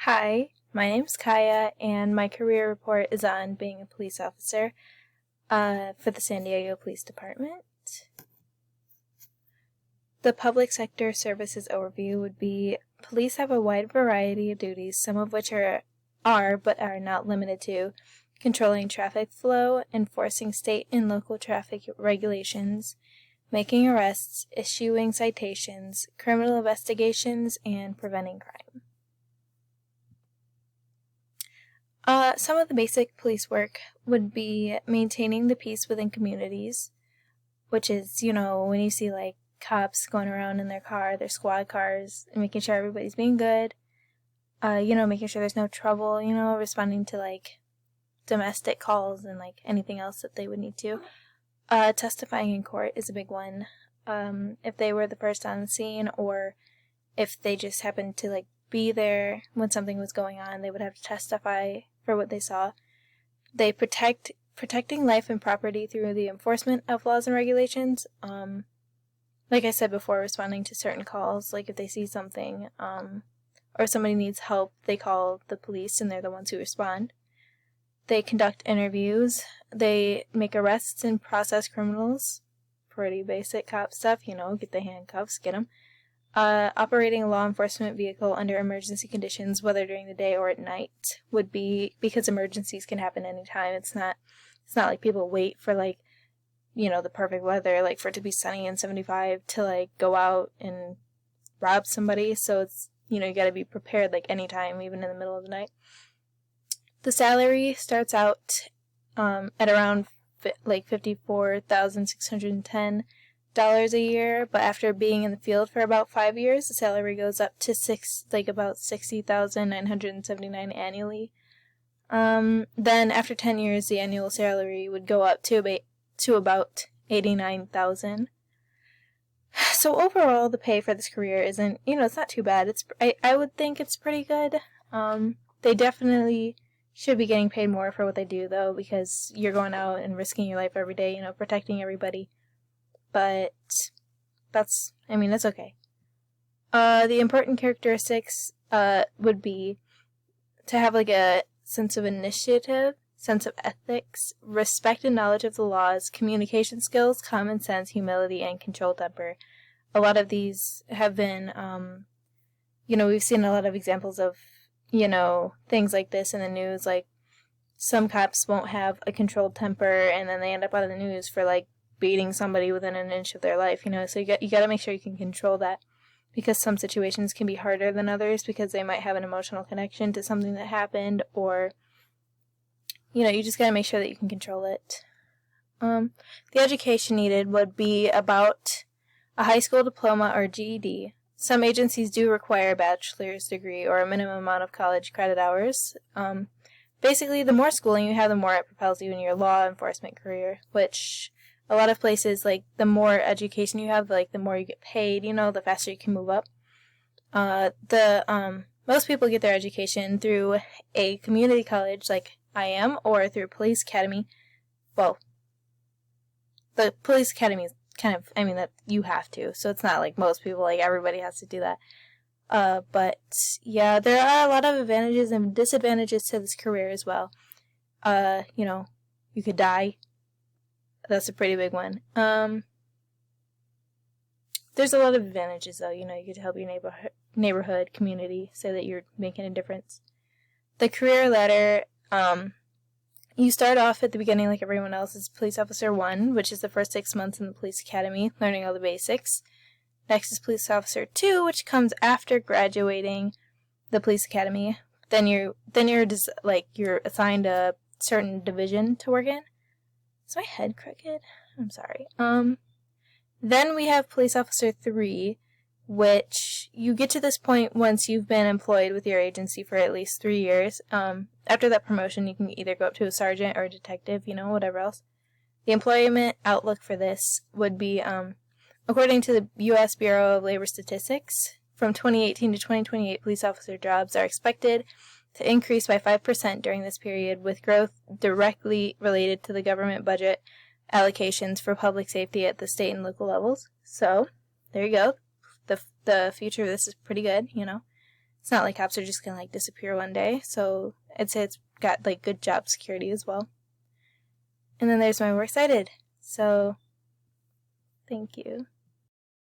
Hi, my name's Kaya, and my career report is on being a police officer for the San Diego Police Department. The public sector services overview would be police have a wide variety of duties, some of which are but are not limited to controlling traffic flow, enforcing state and local traffic regulations, making arrests, issuing citations, criminal investigations, and preventing crime. Some of the basic police work would be maintaining the peace within communities, which is, when you see, cops going around in their car, their squad cars, and making sure everybody's being good, making sure there's no trouble, responding to, domestic calls and, anything else that they would need to. Testifying in court is a big one. If they were the first on the scene, or if they just happened to, be there when something was going on, they would have to testify for what they saw. They protecting life and property through the enforcement of laws and regulations. Like I said before, responding to certain calls, if they see something, or somebody needs help, they call the police and they're the ones who respond. They conduct interviews. They make arrests and process criminals. Pretty basic cop stuff, get the handcuffs, get them. Operating a law enforcement vehicle under emergency conditions, whether during the day or at night, would be because emergencies can happen anytime. It's not like people wait for the perfect weather, for it to be sunny and 75 to go out and rob somebody. So it's, you got to be prepared anytime, even in the middle of the night. The salary starts out at around $54,610 a year, but after being in the field for about 5 years, the salary goes up to about $60,979 annually. Then after 10 years, the annual salary would go up to about $89,000. So overall, the pay for this career isn't, it's not too bad. I would think it's pretty good. They definitely should be getting paid more for what they do, though, because you're going out and risking your life every day, protecting everybody. But that's okay. The important characteristics would be to have a sense of initiative, sense of ethics, respect and knowledge of the laws, communication skills, common sense, humility, and controlled temper. A lot of these have been, we've seen a lot of examples of, things like this in the news, some cops won't have a controlled temper and then they end up out of the news for beating somebody within an inch of their life, so you got to make sure you can control that, because some situations can be harder than others because they might have an emotional connection to something that happened, or you just got to make sure that you can control it. The education needed would be about a high school diploma or GED. Some agencies do require a bachelor's degree or a minimum amount of college credit hours. Basically, the more schooling you have, the more it propels you in your law enforcement career, which a lot of places, the more education you have, the more you get paid, the faster you can move up. Most people get their education through a community college like I am, or through a police academy. Well, the police academy is that you have to, so it's not like most people, everybody has to do that. But, yeah, there are a lot of advantages and disadvantages to this career as well. You could die. That's a pretty big one. There's a lot of advantages, though. You get to help your neighborhood, community, say that you're making a difference. The career ladder, you start off at the beginning like everyone else as Police Officer 1, which is the first 6 months in the police academy, learning all the basics. Next is Police Officer 2, which comes after graduating the police academy. Then you're assigned a certain division to work in. Is my head crooked? I'm sorry. Then we have Police Officer 3, which you get to this point once you've been employed with your agency for at least 3 years. After that promotion, you can either go up to a sergeant or a detective, whatever else. The employment outlook for this would be, according to the U.S. Bureau of Labor Statistics, from 2018 to 2028, police officer jobs are expected to increase by 5% during this period, with growth directly related to the government budget allocations for public safety at the state and local levels. So, there you go. The future of this is pretty good, It's not like cops are just gonna like disappear one day, so I'd say it's got like good job security as well. And then there's my Works Cited. So, thank you.